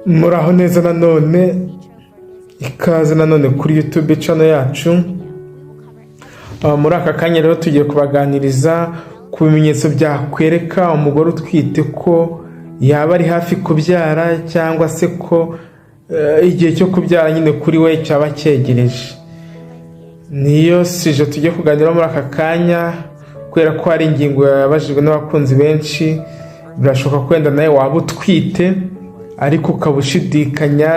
Muraho neza nanone, ikaze nanone kuri YouTube channel yacu. Muri aka kanya rero tugiye kubaganiriza ku bimenyetso byakwereka umugore utwite ko yaba ari hafi kubyara cyangwa se ko igihe cyo kubyara nyine kuri we cyaba cyegereje. Niyo sije tugiye kuganira muri aka kanya kubera ko hari ingingo yabajijwe n'abakunzi benshi. Birashoboka kwenda nawe waba utwite ariko ukabushidikanya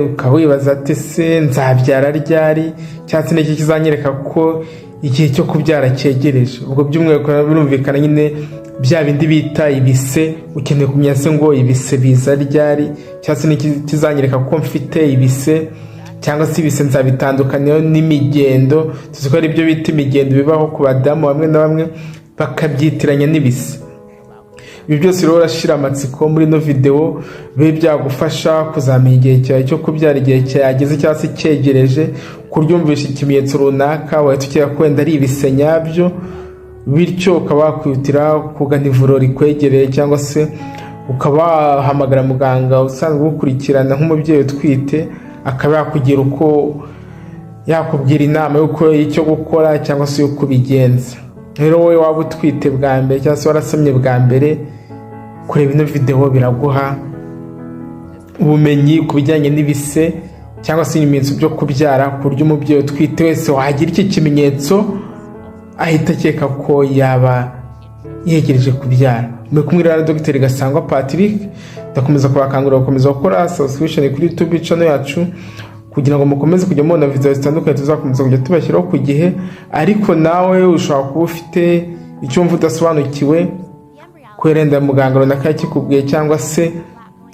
ukawibaza ati se nzabyara ryari cyangwa n'iki kizanyereka ko igihe cyo kubyara cyegereje. Ubwo by'umwihariko birumvikana nyine bya bindi bita ibise, ukeneye kumenya se ngo ibise biza ryari cyangwa n'iki kizanyereka ko mfite ibise cyangwa se ibise nzabitandukanya n'imigendo. Tuzi ko ari byo bita imigendo bibaho ku badamu bamwe na bamwe bakabyitiranya n'ibise. Ibi byose rero urashira amatsiko muri no video bibe byagufasha kuzamenya igihe cyawe cyo kubyara, igihe cyageze cyangwa se cyegereje, kuryumvisha ikimenyetso runaka wahita ukeka ko wenda ari ibise nyabyo, bityo ukaba wakwihutira kugana ivuriro rikwegereye cyangwa se ukaba wahamagara muganga usanzwe gukurikirana nk'umubyeyi utwite, akaba yakugira uko yakubwira inama y'uko icyo gukora cyangwa se uko bigenza. Rero wowe waba utwite bwa mbere cyangwa se warasomye bwa mbere, kureba ino video biraguha ubumenyi ku bijyanye n'ibise cyangwa se ibimenyetso byo kubyara, ku buryo umubyeyi utwite wese wagira iki kimenyetso ahita akeka ko yaba yegereje kubyara. Muri kumwe na Dr. Gasangwa Patrick, ndakomeza kubakangurira gukomeza gukora subscription kuri YouTube channel yacu kugira ngo mukomeze kujya mubona video zitandukanye tuzakomeza kujya tubashyiraho ku gihe. Ariko nawe ushobora kuba ufite icyo mvuga udasobanukiwe, kwerenda muganga runaka yakikubwiye cyangwa se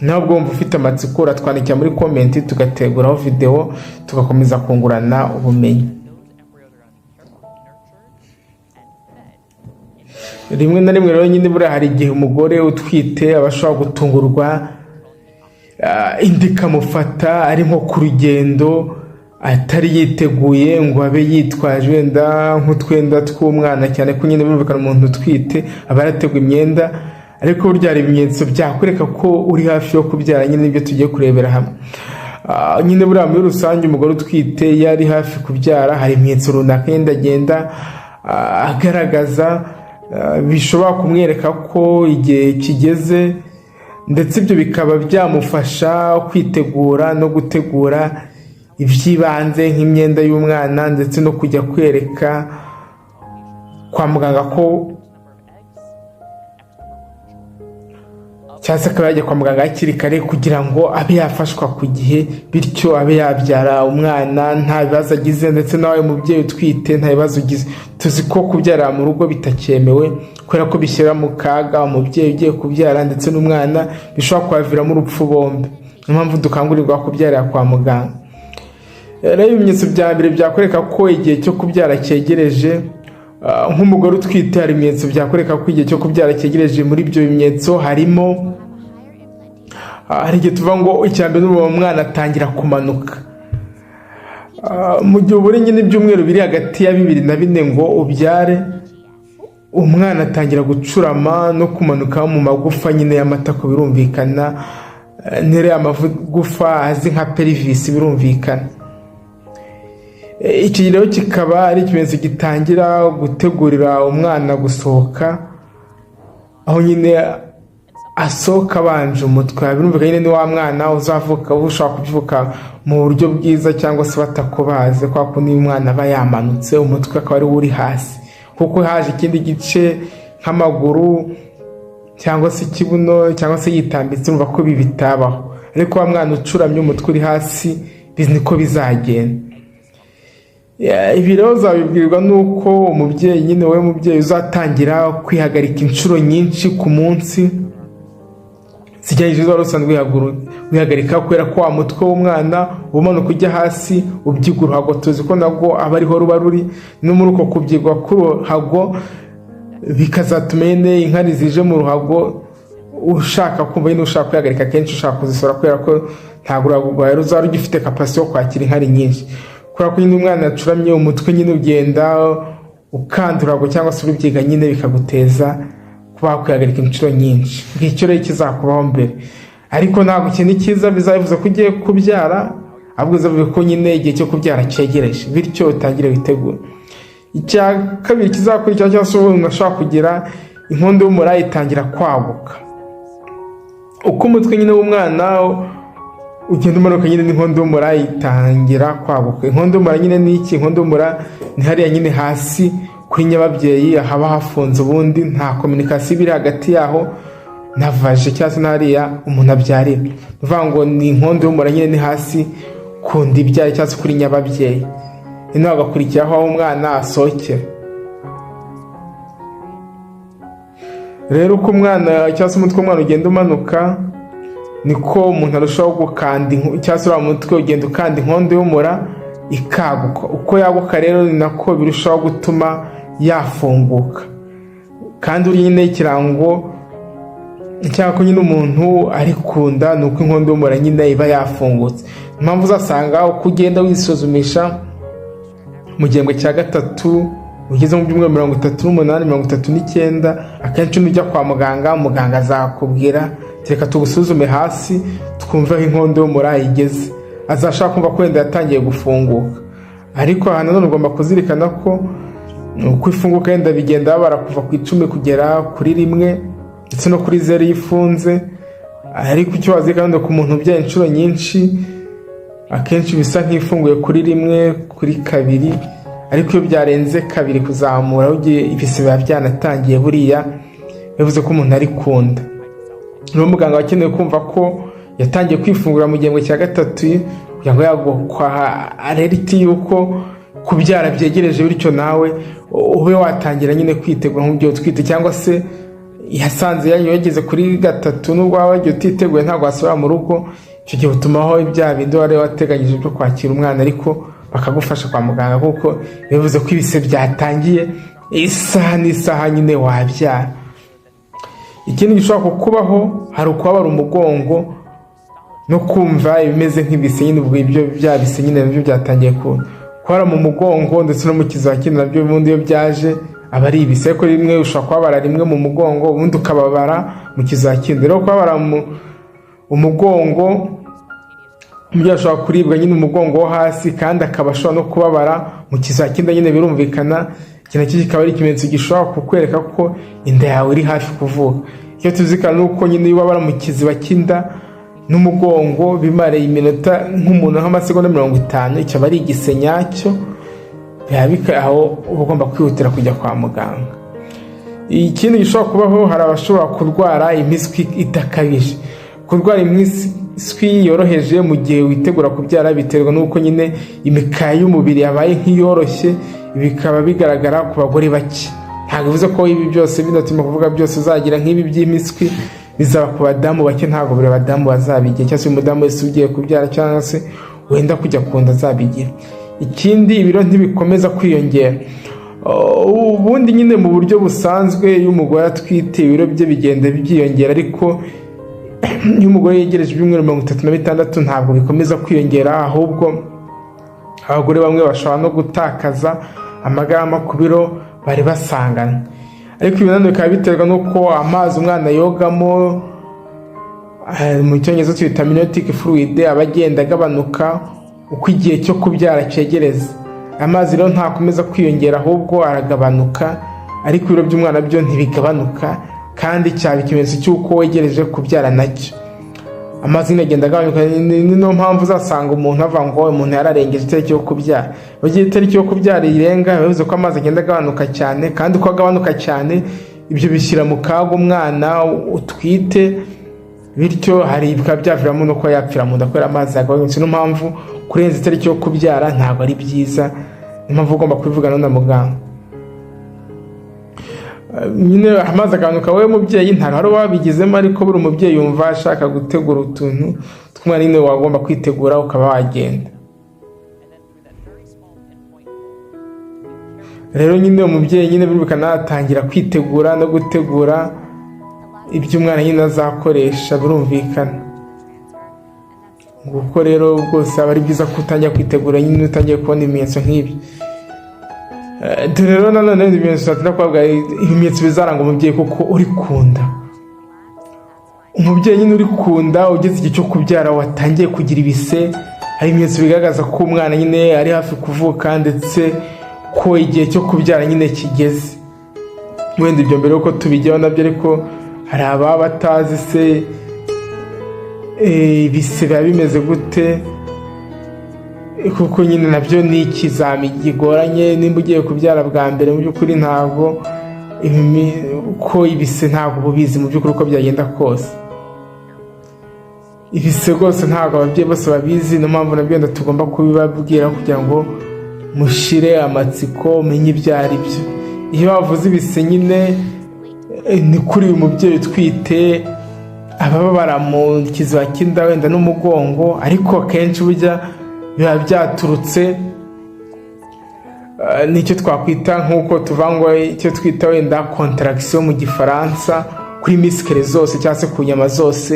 ntabwo wumva ufite amatsiko, uratwandikira muri comment tugateguraho video tugakomeza kungurana ubumenyi. Rimwe na rimwe rero nyine buri hari igihe umugore utwite abashobora gutungurwa indi kamufata ari nko ku rugendo atari yiteguye ngo abe yitwaje wenda nk'utwenda tw'umwana, cyane ko nyine birumvikana umuntu utwite aba yarateguye imyenda. Ariko burya hari ibimenyetso byakwereka ko uri hafi yo kubyara, nyine nibyo tugiye kurebera hamwe. Nyine buriya muri rusange umugore utwite yari hafi kubyara hari ibimenyetso runaka yenda agenda agaragaza bishobora kumwereka ko igihe kigeze, ndetse ibyo bikaba byamufasha kwitegura no gutegura iby'ibanze nk'imyenda y'umwana, ndetse no kujya kwereka kwa muganga ko cyangwa se akaba yajya kwa muganga hakiri kare kugira ngo abe yafashwa ku gihe, bityo abe yabyara umwana nta bibazo agize, ndetse nawe mubyeyi utwite nta bibazo ugize. Tuzi ko kubyara mu rugo bitakemewe kubera ko bishyira mu kaga umubyeyi ugiye kubyara ndetse n'umwana, bishobora kubaviramo urupfu bombi. Niyo mpamvu dukangurirwa kubyarira kwa muganga. Rero ibimenyetso bya mbere byakwereka ko igihe cyo kubyara cyegereje, nk'umugore utwite hari ibimenyetso byakwereka ko igihe cyo kubyara cyegereje. Muri ibyo bimenyetso harimo hari igihe tuvuga ngo icyambere umwana atangira kumanuka. Mu gihe uburi nyine ibyumweru biri hagati ya 2 na 4 ngo ubyare, umwana atangira gucurama no kumanuka mu magufa nyine y'amatako, birumvikana nere amagufa azi nka pelvis, birumvikana. Iki rero kikaba ari ikimenyetso gitangira gutegurira umwana gusohoka, aho nyine asohoka abanje umutwe. Birumvikana nyine ni wa mwana uzavuka ushaka kuvuka mu buryo bwiza cyangwa se batakobaze, kwa ko ni umwana aba yamanutse umutwe akaba ari uri hasi, kuko haje ikindi gice nk'amaguru cyangwa se ikibuno cyangwa se yitambitse, urumva ko ibi bitabaho. Ariko wa mwana ucuramye umutwe uri hasi niko bizagenda. Ibi rero uzabibwirwa nuko umubyeyi nyine wowe mubyeyi uzatangira kwihagarika inshuro nyinshi ku munsi zijyanye wari usanzwe wihagarika, kubera ko wa mutwe w'umwana umanuka ujya hasi ubyiga uruhago. Tuzi ko nabwo aba ariho ruba ruri, no muri uko kubyigwa k'uruhago bikazatuma nyine inkari zije mu ruhago ushaka kumva nyine ushaka kwihagarika kenshi, ushaka kuzisora, kubera ko ntabwo uruhago rwawe ruzaba rugifite kapasite yo kwakira inkari nyinshi. Kubera ko nyine umwana acuramye umutwe nyine ugenda ukandurago cyangwa se urubyiga nyine bikaguteza kuba kwihagarika inshuro nyinshi. Ngicyo rero kizakubaho mbere. ariko ntabwo ikintu cyiza bizabivuze ko ugiye kubyara, ahubwo bizavuga ko nyine igihe cyo kubyara cyegereje, bityo utangire witegura. Icya kabiri kizakurikira cyangwa se umuntu ashobora kugira inkondo y'umura itangira kwaguka. Uko umutwe nyine w'umwana ugenda umanuka nyine n'inkondo y'umura itangira kwaguka. Inkondo y'umura nyine ni iki? Inkondo y'umura ni hariya nyine hasi kuri nyababyeyi haba hafunze, ubundi nta kominikasiyo iri hagati yaho na vaje cyangwa se n'hariya umuntu abyarira. Bivuga ngo ni inkondo y'umura nyine ni hasi ku nda ibyara cyangwa se kuri nyababyeyi, noneho hagakurikiraho aho umwana asohokera. Rero uko umwana cyangwa se umutwe w'umwana ugenda umanuka, niko umuntu arushaho gukanda cyangwa se uriya mutwe ugenda ukanda inkondo y'umura ikaguka. Uko yaguka rero ni nako birushaho gutuma yafunguka. Kandi uri nyine ikirango cyangwa ko nyine umuntu ari kunda ni uko inkondo y'umura nyine iba yafungutse. Impamvu uzasanga uko ugenda wisuzumisha mu gihembwe cya gatatu ugeze mu byumweru 38, 39, akenshi nujya kwa muganga, umuganga azakubwira reka tugusuzume hasi twumve aho inkondo y'umura igeze. Azashaka kumva ko wenda yatangiye gufunguka, ariko aha nanone ugomba kuzirikana ko uko ifunguka yenda bigenda babara kuva ku 10 kugera kuri 1 ndetse no kuri 0 yifunze. Ariko icyo wazirikana ko umuntu ubyaye inshuro nyinshi akenshi bisa nk'ifunguye kuri 1, kuri 2, ariko iyo byarenze 2 kuzamura ibise biba byanatangiye, buriya bivuze ko umuntu ari kunda. Rero muganga wakeneye kumva ko yatangiye kwifungura mu gihembwe cya gatatu kugira ngo yagokwa areriti yuko kubyara byegereje, bityo nawe ube watangira nyine kwitegura nk'ubyo twite, cyangwa se yasanze yageze kuri 3 nubwo waba wagiye utiteguye ntabwo wasubira mu rugo, icyo gihe utumaho ibya bindi wari wateganyije byo kwakira umwana, ariko bakagufasha kwa muganga kuko bivuze ko ibise byatangiye isaha n'isaha nyine wabyara. Ikindi gishobora kukubaho hari ukubabara umugongo no kumva ibimeze nk'ibise nyine, ubwo ibyo byabise nyine nabyo byatangiye kubara mu mugongo ndetse no mu kizakindi nabyo ubundi iyo byaje aba ari ibise, ariko rimwe ushobora kubabara rimwe mu mugongo ubundi ukababara mu kizakindi. Rero kubabara mu umugongo umubyeyi ashobora kuribwa nyine umugongo wo hasi kandi akaba ashobora no kubabara mu kizakindi nyine, birumvikana ikintu kikaba ari ikimenyetso gishobora kukwereka ko inda yawe iri hafi kuvuka. Icyo tuzikana nuko nyine iyo ubabara mu kiziba cy'inda n'umugongo bimareye iminota nk'umuntu nk'amasegonda 50, icyo aba ari igise nyacyo, aho uba ugomba kwihutira kujya kwa muganga. Ikindi gishobora kubaho, hari abashobora kurwara impiswi idakabije. Kurwara impiswi yoroheje mu gihe witegura kubyara biterwa n'uko nyine imikaya y'umubiri yabaye nk'iyoroshye, bikaba bigaragara ku bagore bake. Ntabwo bivuze ko ibi byose bidatuma kuvuga byose uzagira nk'ibi by'imiswi bizaba ku badamu bake, ntabwo buri badamu bazabigira, cyangwa se umudamu wese ugiye kubyara cyangwa se wenda kujya kunda azabigira. Ikindi, ibiro ntibikomeza kwiyongera. Ubundi nyine mu buryo busanzwe iyo umugore atwite ibiro bye bigenda byiyongera, ariko iyo umugore yegereje ibyumweru 36 ntabwo bikomeza kwiyongera, ahubwo abagore bamwe bashobora no gutakaza amagarama ku biro bari basangana. Ariko ibi nanone bikaba biterwa n'uko amazi umwana yogamo, mu cyongereza twita amniotic fluid, aba agenda agabanuka uko igihe cyo kubyara cyegereza. Amazi rero ntakomeza kwiyongera ahubwo aragabanuka, ariko ibiro by'umwana byo ntibigabanuka, kandi cyaba ikimenyetso cy'uko wegereje kubyara nacyo. Amazi agenda agabanuka, niyo mpamvu uzasanga umuntu avuga ngo umuntu yararengeje itariki yo kubyara. Bagiye itariki yo kubyara irenga, bivuze ko amazi agenda agabanuka cyane, kandi uko agabanuka cyane ibyo bishyira mu kaga umwana utwite, bityo hari bikaba byaviramo no kuba yapfira mu nda kubera amazi yagabanutse. Niyo mpamvu kurenza itariki yo kubyara ntabwo ari byiza, niyo mpamvu ugomba kubivugana na muganga. Nyine amazi agabanuka, wowe mubyeyi nta ruhare wabigizemo, ariko buri umubyeyi yumva ashaka gutegura utuntu tw'umwana nyine wagomba kwitegura ukaba wagenda. Rero nyine umubyeyi nyine birumvikana atangira kwitegura no gutegura ibyo umwana nyine azakoresha, birumvikana. Nguko rero rwose aba ari byiza ko utangira kwitegura nyine utangiye kubona ibimenyetso nk'ibi. Rero nanone ibimenyetso twavuga ibimenyetso bizaranga umubyeyi kuko uri kunda. umubyeyi nyine uri ku nda ugeze igihe cyo kubyara watangiye kugira ibise, hari ibimenyetso bigaragaza ko umwana nyine ari hafi kuvuka ndetse ko igihe cyo kubyara nyine kigeze. Wenda ibyo mbere yuko tubijyaho nabyo, ariko hari ababa batazi se ibise biba bimeze gute, kuko nyine nabyo ni ikizami gigoranye. Nimba ugiye kubyara bwa mbere mu by'ukuri ntabwo ko ibise ntabwo ubizi mu by'ukuri uko byagenda kose. Ibise rwose ntabwo ababyeyi bose babizi, niyo mpamvu nabyo tugomba kubibabwira kugira ngo mushire amatsiko umenye ibyo ari byo. Iyo bavuze ibise nyine ni kuri uyu mubyeyi utwite ababara mu kiziba cy'inda wenda n'umugongo, ariko akenshi burya biba byaturutse nicyo twakwita nk'uko tuvangwa icyo twita wenda contraction mu gifaransa, kuri misikere zose cyangwa se ku nyama zose.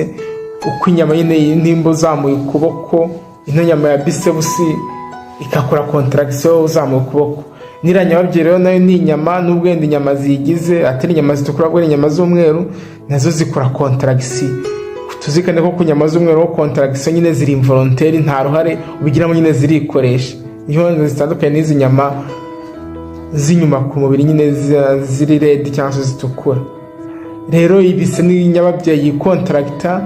Uko inyama nyine nimba uzamuye ukuboko, ino nyama ya biceps ikakora contraction uzamuye ukuboko. Nyiranyababyeyi rero nayo ni inyama, n'ubwo wenda inyama ziyigize atari inyama zitukura ahubwo inyama z'umweru nazo zikora contraction. Tuzikane ko ku nyama z'umweru contraction nyine ziri involontaire, nta ruhare ubigiramo, nyine zirikoresha. Niyo zitandukanye n'izi nyama z'inyuma ku mubiri nyine ziri red cyangwa se zitukura. Rero ibise ni nyababyeyi contracta,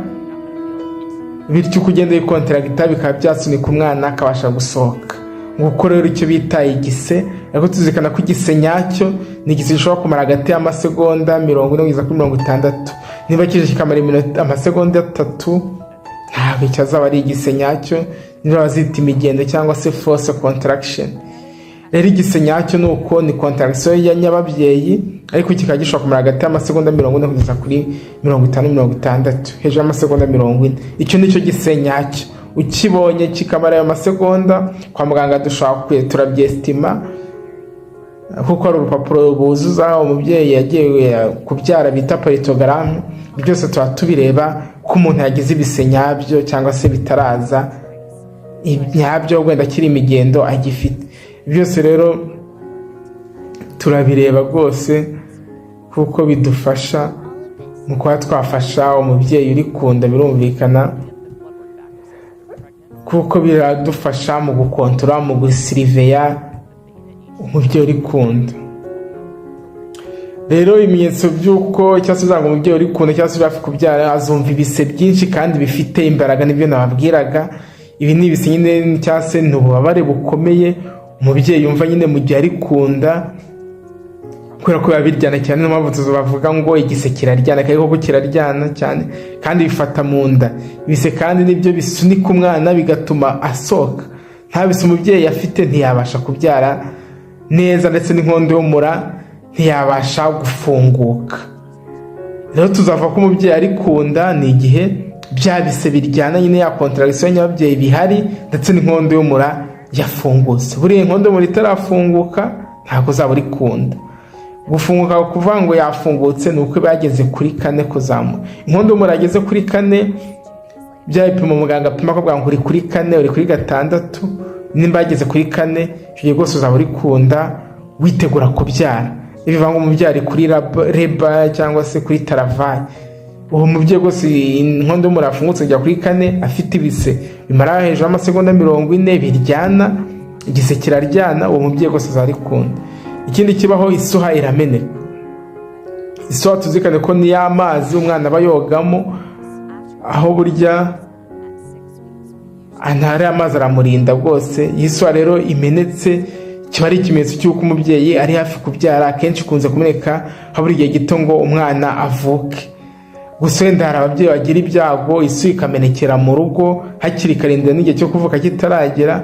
bityo kugenda yikontracta bikaba byasunika umwana akabasha gusohoka. Nguko rero icyo bita igise, ariko tuzikana ko igise nyacyo ni igise gishobora kumara hagati y'amasegonda 40 kugeza kuri 60. Niba kije kikamara amasegonda 3 ntabwo cyazaba ari igise nyacyo, niba bazita imigendo cyangwa se force contraction. Rero igise nyacyo nuko ni contraction ya nyababyeyi, ariko kikaba gishobora kumara hagati y'amasegonda 40 kugeza kuri 50-60, hejuru y'amasegonda 40. Icyo nicyo gise nyacyo. Ukibonye kikamara ayo masegonda, kwa muganga dushobora turabyestima, kuko ari urupapuro buzuza umubyeyi yagiye kubyara bita paritogramme. Byose tuba tubireba ko umuntu yagize ibise nyabyo cyangwa se bitaraza nyabyo, wenda kiri imigendo agifite. Byose rero turabireba rwose, kuko bidufasha mu kuba twafasha umubyeyi uri ku nda, birumvikana, kuko biradufasha mu gukontora, mu gusiriveya umubyeyi uri ku nda. Rero ibimenyetso by'uko cyangwa se uzanga umubyeyi uri ku nda cyangwa se hafi kubyara azumva ibise byinshi kandi bifite imbaraga, nibyo nababwiraga. Ibi ni ibise nyine cyangwa se ni ububabare bukomeye umubyeyi yumva nyine mu gihe ari ku nda, kubera ko biba biryana cyane. Niyo mpamvu tuzabavuga ngo igise kiraryana, kandi koko kiraryana cyane kandi bifata mu nda. Ibise kandi nibyo bisunika umwana bigatuma asohoka. Nta bise umubyeyi afite ntiyabasha kubyara neza, ndetse n'inkondo y'umura ntiyabasha gufunguka. Rero tuzava ko umubyeyi ari ku nda ni igihe bya bise biryana, nyine ya contraction y'ababyeyi bihari, ndetse n'inkondo y'umura yafungutse. Buriya inkondo y'umura itarafunguka ntabwo uzaba uri ku nda. Gufunguka kuvuga ngo yafungutse ni uko bageze kuri 4 kuzamuka. Inkondo y'umura yageze kuri 4, bya bipimo muganga apima ko ngo uri kuri 4, uri kuri 6. Nimba yageze kuri 4, icyo rwose uzaba uri ku nda witegura kubyara. Bivuga ngo umubyeyi kuri reba cyangwa se kuri travail, uwo mubyeyi rwose inkondo y'umura yafungutse kujya kuri 4 afite ibise bimara hejuru y'amasegonda 40 biryana, igise kiraryana, uwo mubyeyi rwose azaba ari ku nda. Ikindi kibaho, isuha irameneka. Isuha tuzikane ko ni y'amazi umwana aba yogamo, aho burya antare amazi aramurinda rwose. Isuha rero imenetse kiba ari ikimenyetso cy'uko umubyeyi ari hafi kubyara. Akenshi kunze kumeneka habura igihe gito ngo umwana avuke. Gusa wenda hari ababyeyi bagira ibyago isuha ikamenekera mu rugo hakiri karindira n'igihe cyo kuvuka kitaragera.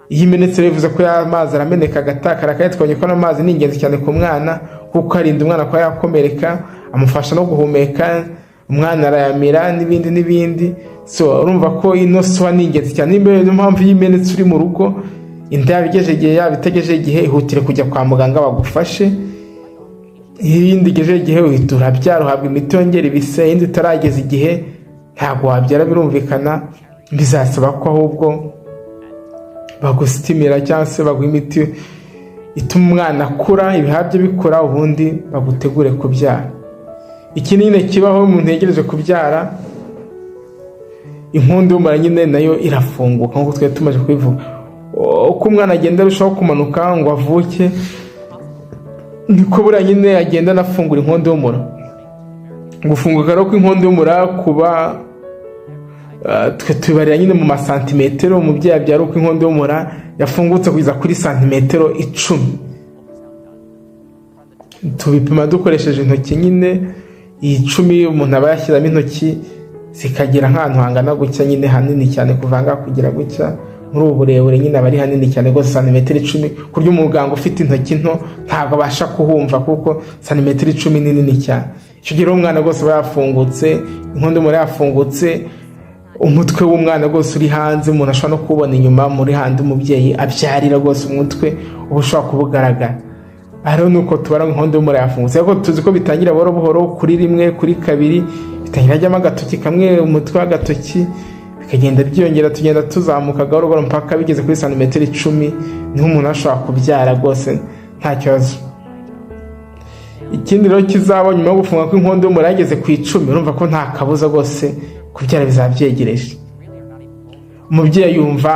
Iyo imenetse bivuze ko y'amazi arameneka agatakara, kandi twabonye ko n'amazi ni ingenzi cyane ku mwana, kuko arinda umwana kuba yakomereka, amufasha no guhumeka, umwana arayamira n'ibindi. So urumva ko ino suha ni ingenzi cyane. Niyo mpamvu iyo imenetse uri mu rugo, inda yabigeje igihe yaba itegeje igihe, ihutire kujya kwa muganga bagufashe. Iyindi igeje igihe uhita urabyara, uhabwa imiti yongera ibise. Iyindi itarageza igihe ntabwo wabyara, birumvikana. Bizasaba ko ahubwo bagusitimira cyangwa se baguha imiti ituma umwana akura, ibihaha bye bikura, ubundi bagutegure kubyara. ikindi nyine kibaho umuntu yegereje kubyara, inkondo y'umura nyine nayo irafunguka nk'uko twari tumaze kubivuga. Uko umwana agenda arushaho kumanuka ngo avuke, niko buriya nyine agenda anafungura inkondo y'umura. Gufunguka rero kw'inkondo y'umura kuba twe tubibarira nyine mu masantimetero. Umubyeyi abyara uko inkondo y'umura yafungutse kugeza kuri santimetero 10. Tubipima dukoresheje intoki nyine, iyi 10 umuntu aba yashyiramo intoki zikagera nk'ahantu hangana gutya nyine hanini cyane, kuvanga kugira gutya muri ubu burebure nyine aba ari hanini cyane rwose, santimetero 10, ku buryo umuganga ufite intoki nto ntabwo abasha kuhumva kuko santimetero 10 ni nini cyane. Icyo gihe umwana rwose aba yafungutse, inkondo y'umura yafungutse, umutwe w'umwana rwose uri hanze, umuntu ashobora no kubona inyuma muri handi umubyeyi abyarira rwose, umutwe uba ushobora kuba ugaragara. Rero nuko tubara inkondo y'umura yafungutse, ariko tuzi ko bitangira buhoro buhoro, kuri 1, kuri 2 bitangira ajyamo agatoki kamwe, umutwe w'agatoki bikagenda byiyongera, tugenda tuzamuka gahoro gahoro mpaka bigeze kuri santimetero 10, niho umuntu ashobora kubyara rwose nta kibazo. Ikindi rero kizaba nyuma yo gufunga kw'inkondo y'umura yageze ku 10, urumva ko nta kabuza rwose kubyara bizabyegereje. Umubyeyi yumva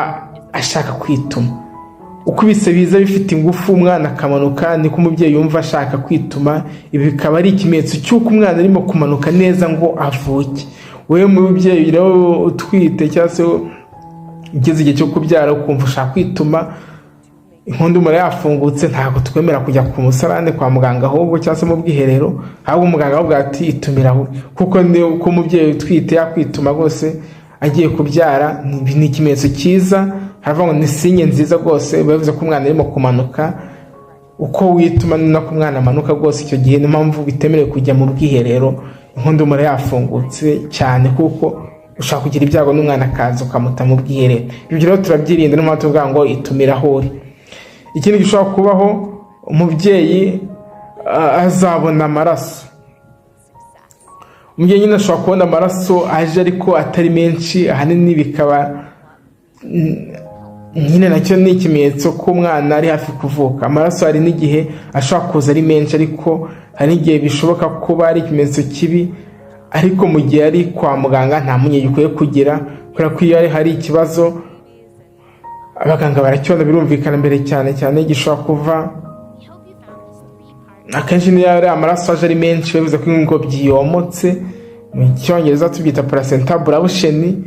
ashaka kwituma, uko ibise biza bifite ingufu umwana akamanuka, niko umubyeyi yumva ashaka kwituma. Ibi bikaba ari ikimenyetso cy'uko umwana arimo kumanuka neza ngo avuke. Wewe mubyeyi rero utwite cyangwa se ugeze igihe cyo kubyara ukumva ushaka kwituma, inkondo y'umura yafungutse, ntabwo twemera kujya ku musarane kwa muganga ahubwo cyangwa se mu bwiherero, ahubwo umuganga avuga ati itumiraho, kuko uko umubyeyi utwite yakwituma rwose agiye kubyara ni ikimenyetso cyiza. Haravuga ngo ni sinye nziza rwose, bivuze ko umwana arimo kumanuka. Uko wituma ni nako umwana amanuka rwose. Icyo gihe niyo mpamvu bitemerewe kujya mu bwiherero inkondo y'umura yafungutse cyane, kuko ushaka kugira ibyago n'umwana akaza ukamuta mu bwiherero. Ibyo rero turabyirinda, niyo mpamvu tuvuga ngo itumira aho uri. Ikindi gishobora kubaho, umubyeyi azabona amaraso. Umubyeyi nyine ashobora kubona amaraso aje ariko atari menshi, ahanini bikaba nyine nacyo ni ikimenyetso ko umwana ari hafi kuvuka. Amaraso hari n'igihe ashobora kuza ari menshi, ariko hari n'igihe bishoboka kuba ari ikimenyetso kibi, ariko mu gihe ari kwa muganga nta mpungenge ukwiye kugira, kubera ko iyo hari ikibazo abaganga barakibona, birumvikana mbere cyane gishobora kuva. Akenshi niyo ari amaraso aje ari menshi, bivuze ko ingobyi yomotse, mu cyongereza tubyita placenta abruption.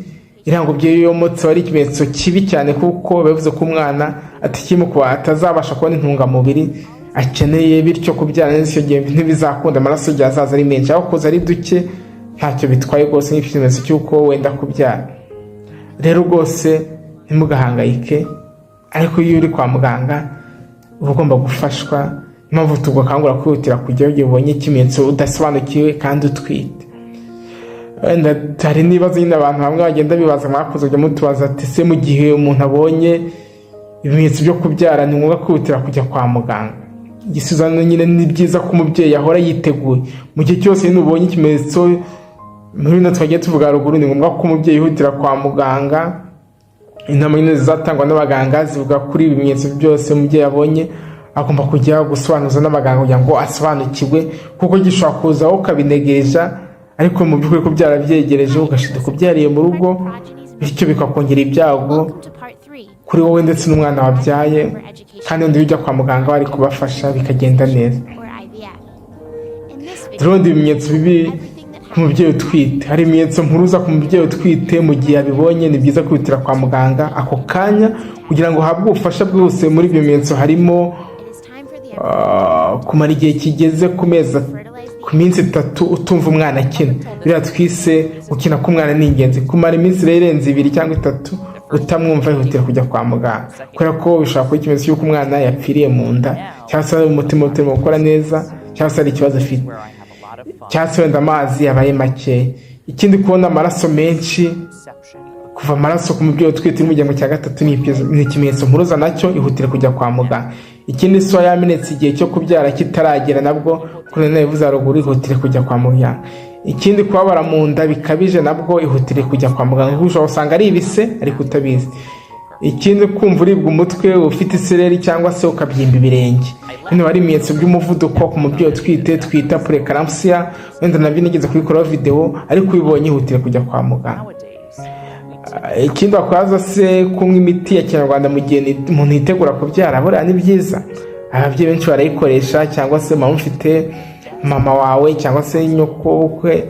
Ingobyi iyo yomotse ari ikimenyetso kibi cyane, kuko bivuze ko umwana atikimo kuba atazabasha kubona intungamubiri akeneye, bityo kubyara neza icyo gihe ntibizakunda, amaraso igihe azaza ari menshi. Aho kuza ari duke ntacyo bitwaye rwose, nk'ikimenyetso cy'uko wenda kubyara. Rero rwose ntimugahangayike, ariko iyo uri kwa muganga uba ugomba gufashwa. Impamvu tugakangura kwihutira kujyayo igihe ubonye ikimenyetso udasobanukiwe kandi utwite. Wenda hari n'ibibazo nyine abantu bamwe bagenda bibaza, mwakoze kujya mutubaza ati se mu gihe umuntu abonye ibimenyetso byo kubyara ni ngombwa kwihutira kujya kwa muganga? Igisubizo nyine ni byiza ko umubyeyi ahora yiteguye mu gihe cyose ubonye ikimenyetso. Muri bino twagiye tuvuga haruguru, ni ngombwa ko umubyeyi yihutira kwa muganga. Inama nyine zizatangwa n'abaganga zivuga kuri ibi bimenyetso byose umubyeyi abonye agomba kujya gusobanuza n'abaganga kugira ngo asobanukirwe, kuko gishobora kuza ukabinegereja, ariko mu by'ukuri ko byarabyegereje ugashiduka kubyariye mu rugo, bityo bikakongera ibyago kuri wowe ndetse n'umwana wabyaye, kandi undi ujya kwa muganga bari kubafasha bikagenda neza. Turundi ibimenyetso bibi ku mubyeyi utwite. Hari ibimenyetso mpuruza ku mubyeyi utwite, mu gihe abibonye ni byiza kwihutira kwa muganga ako kanya kugira ngo uhabwe ubufasha bwose. Muri ibyo bimenyetso harimo kumara igihe kigeze ku minsi 3 utumva umwana akina. Biriya twise gukina k'umwana ni ingenzi. Kumara iminsi irenze 2 cyangwa 3 utamwumva, yihutira kujya kwa muganga, kubera ko bishobora kuba ikimenyetso cy'uko umwana yapfiriye mu nda, cyangwa se umutima utarimo gukora neza, cyangwa se hari ikibazo afite, cyangwa se wenda amazi yabaye make. Ikindi, kubona amaraso menshi, kuva amaraso ku mubyeyi utwite mu gihembwe cya 3 ni ikimenyetso mpuruza, nacyo ihutire kujya kwa muganga. Ikindi, so yamenetse igihe cyo kubyara kitaragera, nabwo kuri nabivuze haruguru, ihutire kujya kwa muganga. Ikindi, kubabara mu nda bikabije, nabwo ihutire kujya kwa muganga, kuko ushobora usanga ari ibise ariko utabizi. Ikindi, kumva uribwa umutwe, ufite isereri cyangwa se ukabyimba ibirenge, bino ari ibimenyetso by'umuvuduko ku mubyeyi utwite twita preeclampsia. Wenda nabyo nigeze kubikoraho video, ariko ubibonye ihutire kujya kwa muganga. Ikindi wakwaza se kunywa imiti ya kinyarwanda mu gihe umuntu yitegura kubyara, buriya ni byiza. Ababyeyi benshi barayikoresha, cyangwa se mama ufite mama wawe cyangwa se nyoko kwe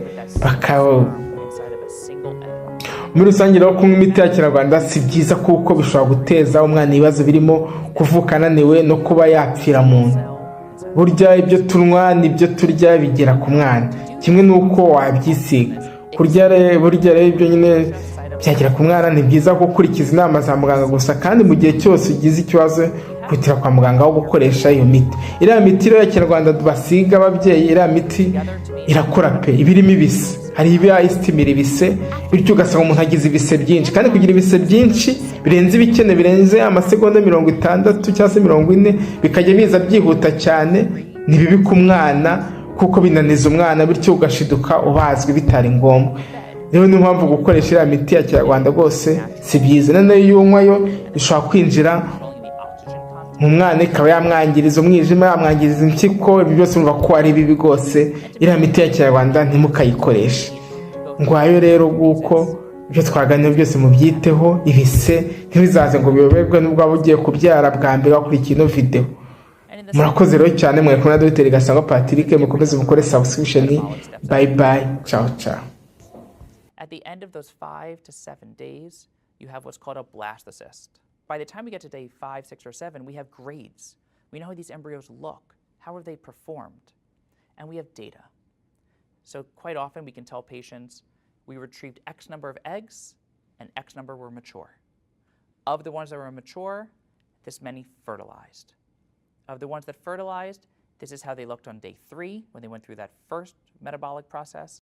muri rusange rero kunywa imiti ya kinyarwanda si byiza, kuko bishobora guteza umwana ibibazo birimo kuvuka ananiwe no kuba yapfira mu nda. Burya ibyo tunywa n'ibyo turya bigera ku mwana, kimwe n'uko wabyisiga. Burya rero ibyo nyine byagera ku mwana, ni byiza gukurikiza inama za muganga gusa, kandi mu gihe cyose ugize ikibazo kwitira kwa muganga aho gukoresha iyo miti. Iriya miti rero ya kinyarwanda basiga ababyeyi, iriya miti irakora pe, ibirimo ibise. Hari ibiya isitimira ibise, bityo ugasanga umuntu agize ibise byinshi, kandi kugira ibise byinshi birenze ibikene, birenze amasegonda 60 cyangwa se 40, bikajya biza byihuta cyane, ni bibi ku mwana kuko binaniza umwana, bityo ugashiduka ubazwe bitari ngombwa. Rero niyo mpamvu gukoresha iriya miti ya kinyarwanda rwose si byiza. Noneho iyo unywayo ishobora kwinjira mu mwana ikaba yamwangiriza umwijima, yamwangiriza impyiko, ibi byose urumva ko ari bibi rwose. Iriya miti ya kinyarwanda ntimukayikoreshe. Ngwayo rero guko ibyo twaganira byose mubyiteho, ibise ntibizaze ngo biyoberwe n'ubwo waba ugiye kubyara bwa mbere wakurikiye ino video. Murakoze rero cyane, mwe kumwe na Dr. Gasangwa Patrick, mukomeze mukore subscription. Bye bye, ciao ciao. At the end of those 5 to 7 days, you have what's called a blastocyst. By the time we get to day 5, 6, or 7, we have grades. We know how these embryos look. How have they performed? And we have data. So quite often we can tell patients we retrieved X number of eggs and X number were mature. Of the ones that were mature, this many fertilized. Of the ones that fertilized, this is how they looked on day 3 when they went through that first metabolic process.